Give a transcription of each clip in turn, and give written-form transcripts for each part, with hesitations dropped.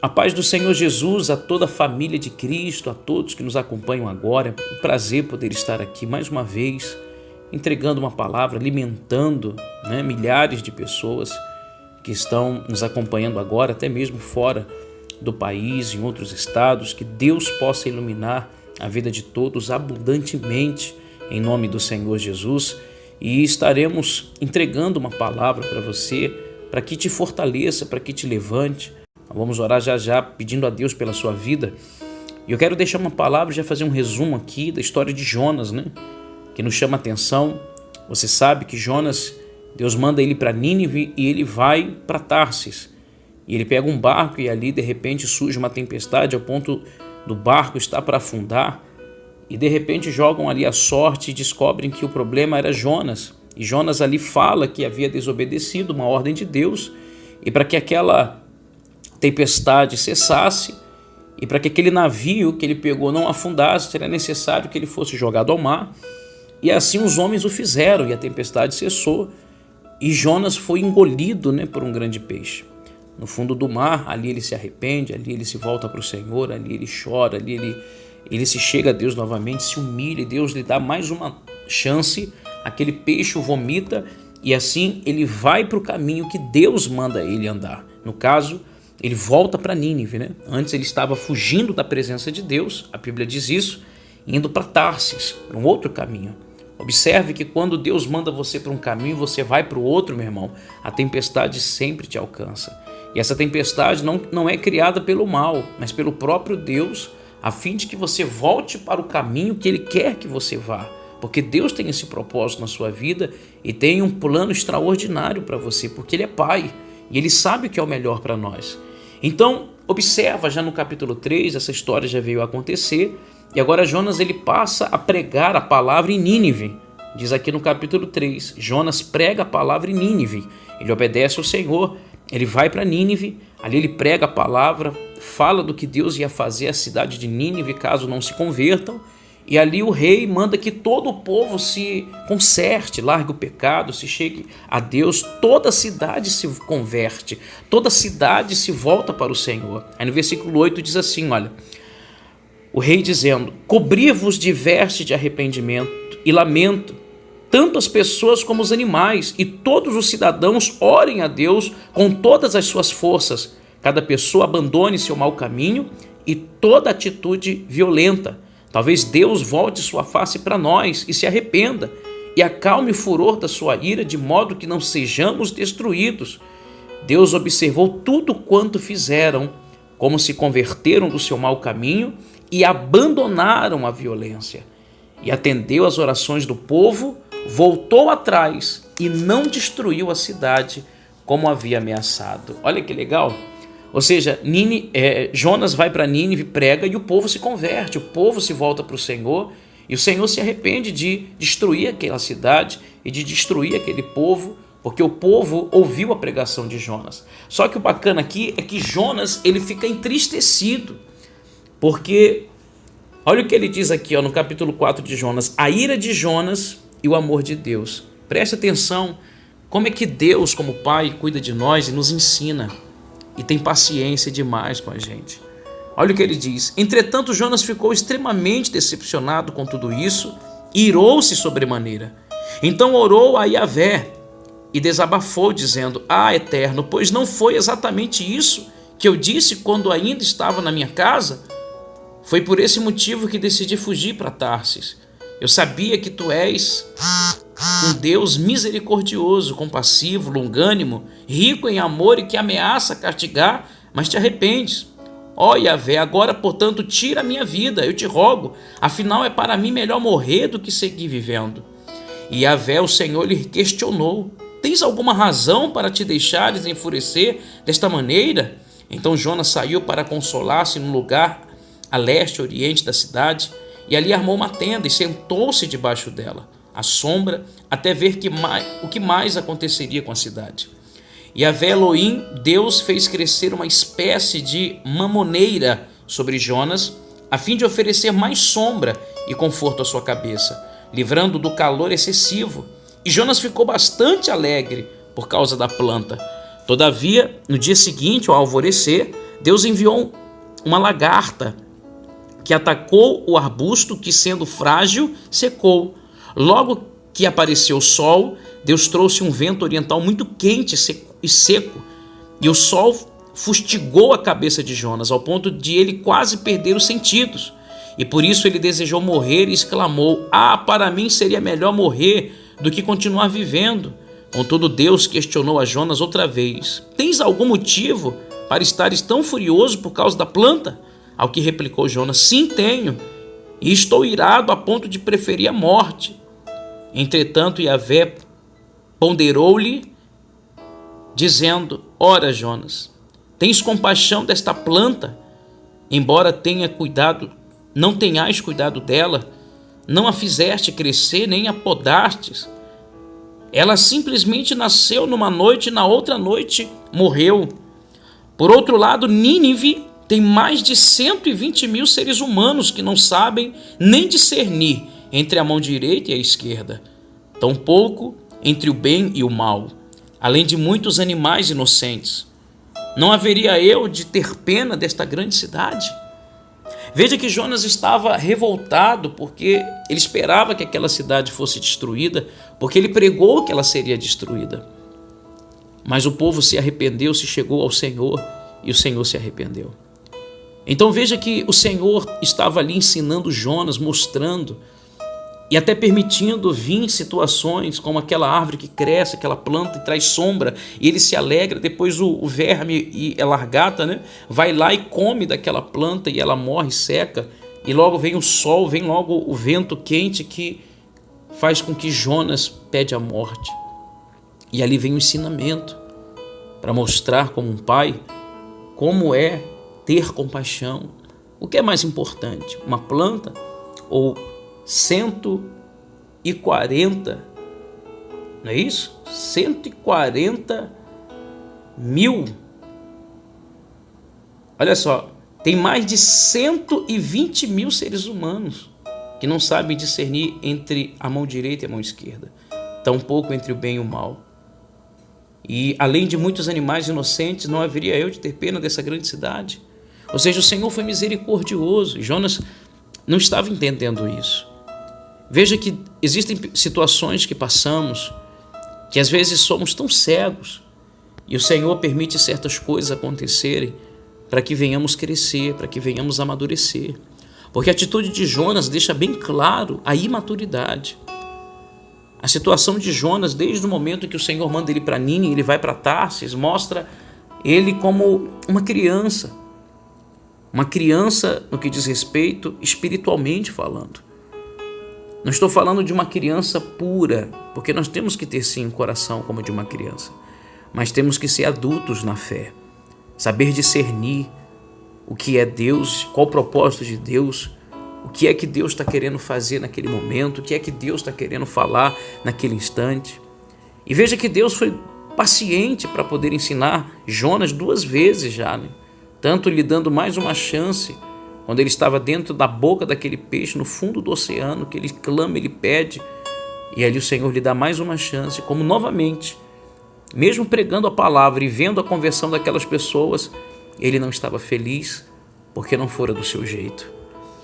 A paz do Senhor Jesus a toda a família de Cristo, a todos que nos acompanham agora. É um prazer poder estar aqui mais uma vez, entregando uma palavra, alimentando milhares de pessoas que estão nos acompanhando agora, até mesmo fora do país, em outros estados. Que Deus possa iluminar a vida de todos abundantemente, em nome do Senhor Jesus. E estaremos entregando uma palavra para você, para que te fortaleça, para que te levante. Vamos orar já pedindo a Deus pela sua vida. E eu quero deixar uma palavra, já fazer um resumo aqui da história de Jonas, que nos chama a atenção. Você sabe que Jonas, Deus manda ele para Nínive e ele vai para Tarsis. E ele pega um barco e ali de repente surge uma tempestade ao ponto do barco estar para afundar. E de repente jogam ali a sorte e descobrem que o problema era Jonas. E Jonas ali fala que havia desobedecido uma ordem de Deus. E para que aquela tempestade cessasse e para que aquele navio que ele pegou não afundasse, seria necessário que ele fosse jogado ao mar. E assim os homens o fizeram e a tempestade cessou e Jonas foi engolido por um grande peixe. No fundo do mar, ali ele se arrepende, ali ele se volta para o Senhor, ali ele chora, ali ele se chega a Deus novamente, se humilha e Deus lhe dá mais uma chance. Aquele peixe o vomita e assim ele vai para o caminho que Deus manda ele andar. No caso, ele volta para Nínive. Antes ele estava fugindo da presença de Deus, a Bíblia diz isso, indo para Tarsis, para um outro caminho. Observe que quando Deus manda você para um caminho, você vai para o outro, meu irmão, a tempestade sempre te alcança. E essa tempestade não é criada pelo mal, mas pelo próprio Deus, a fim de que você volte para o caminho que Ele quer que você vá. Porque Deus tem esse propósito na sua vida e tem um plano extraordinário para você, porque Ele é Pai e Ele sabe o que é o melhor para nós. Então, observa já no capítulo 3, essa história já veio a acontecer, e agora Jonas ele passa a pregar a palavra em Nínive. Diz aqui no capítulo 3, Jonas prega a palavra em Nínive, ele obedece ao Senhor, ele vai para Nínive, ali ele prega a palavra, fala do que Deus ia fazer à cidade de Nínive caso não se convertam, e ali o rei manda que todo o povo se conserte, largue o pecado, se chegue a Deus. Toda a cidade se converte, toda a cidade se volta para o Senhor. Aí no versículo 8 diz assim, olha, o rei dizendo, cobri-vos de veste de arrependimento e lamento, tanto as pessoas como os animais, e todos os cidadãos orem a Deus com todas as suas forças. Cada pessoa abandone seu mau caminho e toda atitude violenta. Talvez Deus volte sua face para nós e se arrependa e acalme o furor da sua ira, de modo que não sejamos destruídos. Deus observou tudo quanto fizeram, como se converteram do seu mau caminho e abandonaram a violência. E atendeu às orações do povo, voltou atrás e não destruiu a cidade como havia ameaçado. Olha que legal! Ou seja, Jonas vai para Nínive, prega e o povo se converte, o povo se volta para o Senhor e o Senhor se arrepende de destruir aquela cidade e de destruir aquele povo, porque o povo ouviu a pregação de Jonas. Só que o bacana aqui é que Jonas ele fica entristecido, porque olha o que ele diz aqui no capítulo 4 de Jonas, a ira de Jonas e o amor de Deus. Preste atenção como é que Deus, como Pai, cuida de nós e nos ensina. E tem paciência demais com a gente. Olha o que ele diz. Entretanto, Jonas ficou extremamente decepcionado com tudo isso e irou-se sobremaneira. Então orou a Yahvé e desabafou, dizendo, Eterno, pois não foi exatamente isso que eu disse quando ainda estava na minha casa? Foi por esse motivo que decidi fugir para Tarsis. Eu sabia que tu és um Deus misericordioso, compassivo, longânimo, rico em amor e que ameaça castigar, mas te arrependes. Ó Yahvé, agora, portanto, tira a minha vida, eu te rogo, afinal é para mim melhor morrer do que seguir vivendo. E Yahvé, o Senhor, lhe questionou, tens alguma razão para te deixares enfurecer desta maneira? Então Jonas saiu para consolar-se num lugar a leste, oriente da cidade, e ali armou uma tenda e sentou-se debaixo dela, à sombra, até ver o que mais aconteceria com a cidade. Yahvé Elohim, Deus, fez crescer uma espécie de mamoneira sobre Jonas, a fim de oferecer mais sombra e conforto à sua cabeça, livrando do calor excessivo. E Jonas ficou bastante alegre por causa da planta. Todavia, no dia seguinte, ao alvorecer, Deus enviou uma lagarta que atacou o arbusto que, sendo frágil, secou. Logo que apareceu o sol, Deus trouxe um vento oriental muito quente e seco, e o sol fustigou a cabeça de Jonas, ao ponto de ele quase perder os sentidos. E por isso ele desejou morrer e exclamou: para mim seria melhor morrer do que continuar vivendo. Contudo, Deus questionou a Jonas outra vez: tens algum motivo para estares tão furioso por causa da planta? Ao que replicou Jonas: sim, tenho, e estou irado a ponto de preferir a morte. Entretanto, Yahvé ponderou-lhe, dizendo: ora, Jonas, tens compaixão desta planta, embora não tenhais cuidado dela, não a fizeste crescer, nem a podastes. Ela simplesmente nasceu numa noite e na outra noite morreu. Por outro lado, Nínive tem mais de 120 mil seres humanos que não sabem nem discernir entre a mão direita e a esquerda, tampouco entre o bem e o mal, além de muitos animais inocentes. Não haveria eu de ter pena desta grande cidade? Veja que Jonas estava revoltado porque ele esperava que aquela cidade fosse destruída, porque ele pregou que ela seria destruída. Mas o povo se arrependeu, se chegou ao Senhor e o Senhor se arrependeu. Então veja que o Senhor estava ali ensinando Jonas, mostrando e até permitindo vir situações como aquela árvore que cresce, aquela planta e traz sombra, e ele se alegra. Depois o verme e a largata, vai lá e come daquela planta e ela morre, seca, e logo vem o sol, vem logo o vento quente que faz com que Jonas pede a morte. E ali vem o ensinamento para mostrar como um pai como é ter compaixão. O que é mais importante, uma planta ou 140, não é isso? 140 mil. Olha só, tem mais de 120 mil seres humanos que não sabem discernir entre a mão direita e a mão esquerda, tampouco entre o bem e o mal. E além de muitos animais inocentes, não haveria eu de ter pena dessa grande cidade? Ou seja, o Senhor foi misericordioso e Jonas não estava entendendo isso. Veja que existem situações que passamos que às vezes somos tão cegos e o Senhor permite certas coisas acontecerem para que venhamos crescer, para que venhamos amadurecer. Porque a atitude de Jonas deixa bem claro a imaturidade. A situação de Jonas, desde o momento que o Senhor manda ele para Nínive, ele vai para Tarsis, mostra ele como uma criança no que diz respeito espiritualmente falando. Não estou falando de uma criança pura, porque nós temos que ter sim um coração como de uma criança, mas temos que ser adultos na fé, saber discernir o que é Deus, qual o propósito de Deus, o que é que Deus está querendo fazer naquele momento, o que é que Deus está querendo falar naquele instante. E veja que Deus foi paciente para poder ensinar Jonas 2 vezes já, tanto lhe dando mais uma chance, quando ele estava dentro da boca daquele peixe, no fundo do oceano, que ele clama, ele pede, e ali o Senhor lhe dá mais uma chance, como novamente, mesmo pregando a palavra e vendo a conversão daquelas pessoas, ele não estava feliz, porque não fora do seu jeito.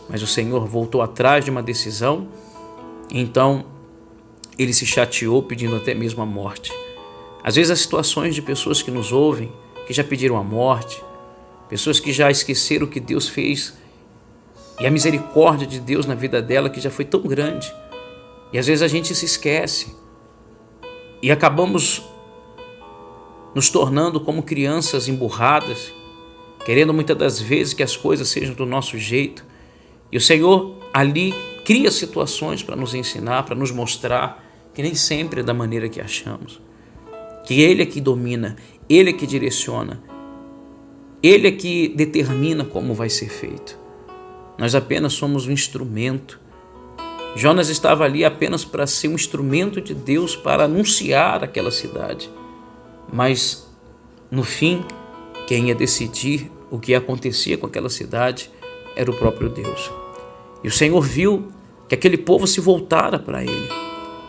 Mas o Senhor voltou atrás de uma decisão, então ele se chateou, pedindo até mesmo a morte. Às vezes as situações de pessoas que nos ouvem, que já pediram a morte, pessoas que já esqueceram o que Deus fez, e a misericórdia de Deus na vida dela que já foi tão grande. E às vezes a gente se esquece e acabamos nos tornando como crianças emburradas, querendo muitas das vezes que as coisas sejam do nosso jeito. E o Senhor ali cria situações para nos ensinar, para nos mostrar que nem sempre é da maneira que achamos. Que Ele é que domina, Ele é que direciona, Ele é que determina como vai ser feito. Nós apenas somos um instrumento. Jonas estava ali apenas para ser um instrumento de Deus para anunciar aquela cidade. Mas, no fim, quem ia decidir o que acontecia com aquela cidade era o próprio Deus. E o Senhor viu que aquele povo se voltara para Ele.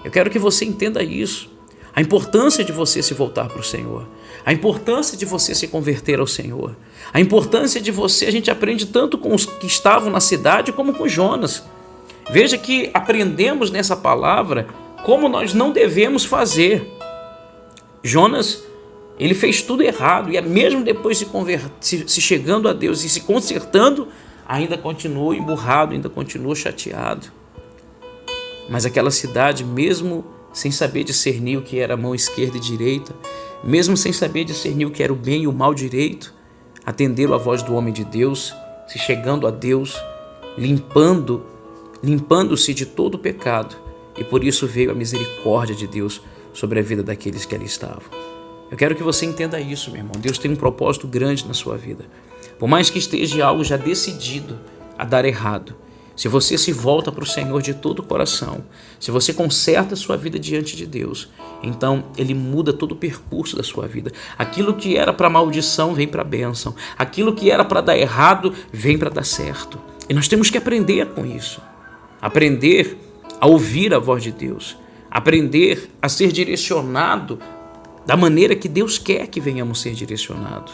Eu quero que você entenda isso. a importância de você se voltar para o Senhor, a importância de você se converter ao Senhor, a importância de você, a gente aprende tanto com os que estavam na cidade como com Jonas. Veja que aprendemos nessa palavra como nós não devemos fazer. Jonas, ele fez tudo errado e mesmo depois se chegando a Deus e se consertando, ainda continuou emburrado, ainda continuou chateado. Mas aquela cidade, mesmo sem saber discernir o que era a mão esquerda e direita, mesmo sem saber discernir o que era o bem e o mal direito, atenderam a voz do homem de Deus, se chegando a Deus, limpando-se de todo o pecado, e por isso veio a misericórdia de Deus sobre a vida daqueles que ali estavam. Eu quero que você entenda isso, meu irmão. Deus tem um propósito grande na sua vida. Por mais que esteja algo já decidido a dar errado, se você se volta para o Senhor de todo o coração, se você conserta a sua vida diante de Deus, então Ele muda todo o percurso da sua vida. Aquilo que era para maldição vem para bênção. Aquilo que era para dar errado vem para dar certo. E nós temos que aprender com isso. Aprender a ouvir a voz de Deus. Aprender a ser direcionado da maneira que Deus quer que venhamos ser direcionados.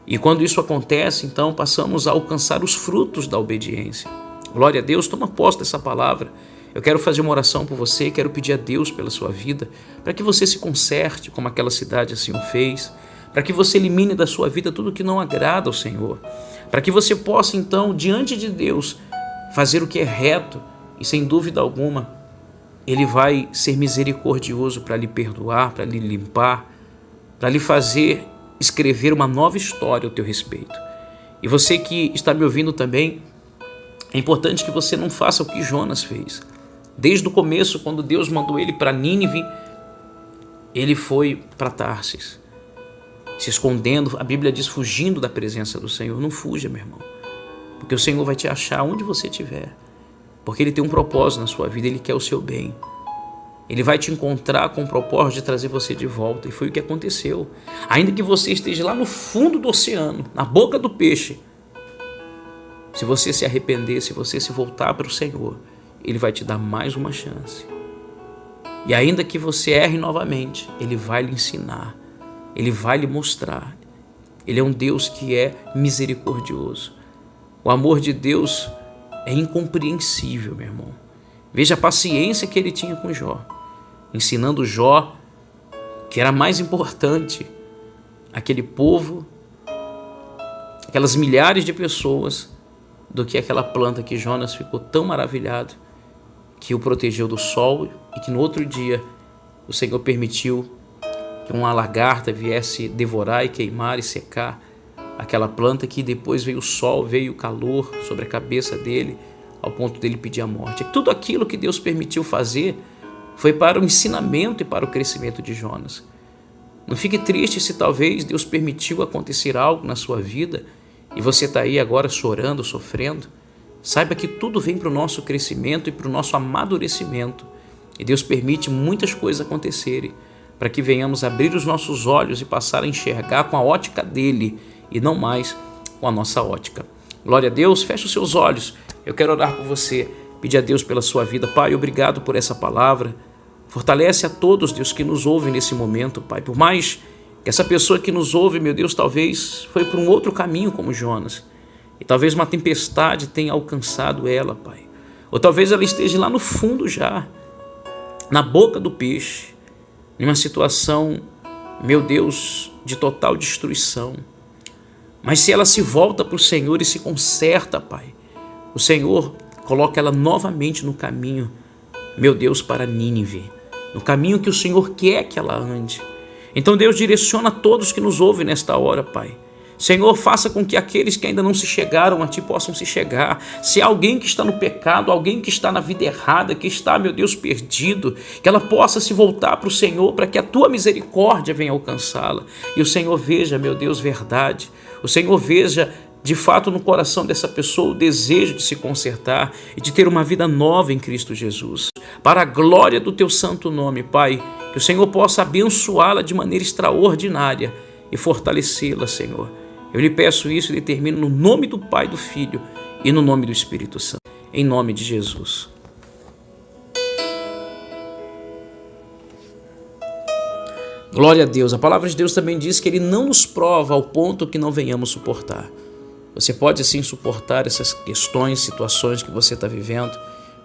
E quando isso acontece, então passamos a alcançar os frutos da obediência. Glória a Deus, toma posse dessa palavra. Eu quero fazer uma oração por você, quero pedir a Deus pela sua vida, para que você se conserte como aquela cidade assim o fez, para que você elimine da sua vida tudo que não agrada ao Senhor, para que você possa então, diante de Deus, fazer o que é reto e sem dúvida alguma, Ele vai ser misericordioso para lhe perdoar, para lhe limpar, para lhe fazer escrever uma nova história ao teu respeito. E você que está me ouvindo também, é importante que você não faça o que Jonas fez. Desde o começo, quando Deus mandou ele para Nínive, ele foi para Tarsis, se escondendo, a Bíblia diz fugindo da presença do Senhor. Não fuja, meu irmão, porque o Senhor vai te achar onde você estiver, porque Ele tem um propósito na sua vida, Ele quer o seu bem. Ele vai te encontrar com o propósito de trazer você de volta, e foi o que aconteceu. Ainda que você esteja lá no fundo do oceano, na boca do peixe, se você se arrepender, se você se voltar para o Senhor, Ele vai te dar mais uma chance. E ainda que você erre novamente, Ele vai lhe ensinar, Ele vai lhe mostrar. Ele é um Deus que é misericordioso. O amor de Deus é incompreensível, meu irmão. Veja a paciência que Ele tinha com Jó, ensinando Jó que era mais importante aquele povo, aquelas milhares de pessoas, do que aquela planta que Jonas ficou tão maravilhado, que o protegeu do sol e que no outro dia o Senhor permitiu que uma lagarta viesse devorar e queimar e secar aquela planta, que depois veio o sol, veio o calor sobre a cabeça dele, ao ponto dele pedir a morte. Tudo aquilo que Deus permitiu fazer foi para o ensinamento e para o crescimento de Jonas. Não fique triste se talvez Deus permitiu acontecer algo na sua vida e você está aí agora chorando, sofrendo. Saiba que tudo vem para o nosso crescimento e para o nosso amadurecimento. E Deus permite muitas coisas acontecerem para que venhamos abrir os nossos olhos e passar a enxergar com a ótica dele e não mais com a nossa ótica. Glória a Deus, feche os seus olhos. Eu quero orar por você, pedir a Deus pela sua vida. Pai, obrigado por essa palavra. Fortalece a todos, Deus, que nos ouvem nesse momento, Pai. Por mais que essa pessoa que nos ouve, meu Deus, talvez foi por um outro caminho como Jonas. E talvez uma tempestade tenha alcançado ela, Pai. Ou talvez ela esteja lá no fundo já, na boca do peixe, em uma situação, meu Deus, de total destruição. Mas se ela se volta para o Senhor e se conserta, Pai, o Senhor coloca ela novamente no caminho, meu Deus, para Nínive, no caminho que o Senhor quer que ela ande. Então, Deus, direciona a todos que nos ouvem nesta hora, Pai. Senhor, faça com que aqueles que ainda não se chegaram a Ti possam se chegar. Se há alguém que está no pecado, alguém que está na vida errada, que está, meu Deus, perdido, que ela possa se voltar para o Senhor, para que a Tua misericórdia venha alcançá-la. E o Senhor veja, meu Deus, verdade. O Senhor veja, de fato, no coração dessa pessoa o desejo de se consertar e de ter uma vida nova em Cristo Jesus. Para a glória do Teu santo nome, Pai, que o Senhor possa abençoá-la de maneira extraordinária e fortalecê-la, Senhor. Eu lhe peço isso e determino no nome do Pai, do Filho e no nome do Espírito Santo. Em nome de Jesus. Glória a Deus. A palavra de Deus também diz que Ele não nos prova ao ponto que não venhamos suportar. Você pode sim suportar essas questões, situações que você está vivendo,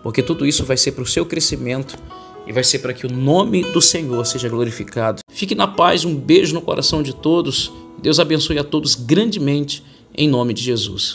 porque tudo isso vai ser para o seu crescimento e vai ser para que o nome do Senhor seja glorificado. Fique na paz, um beijo no coração de todos. Deus abençoe a todos grandemente, em nome de Jesus.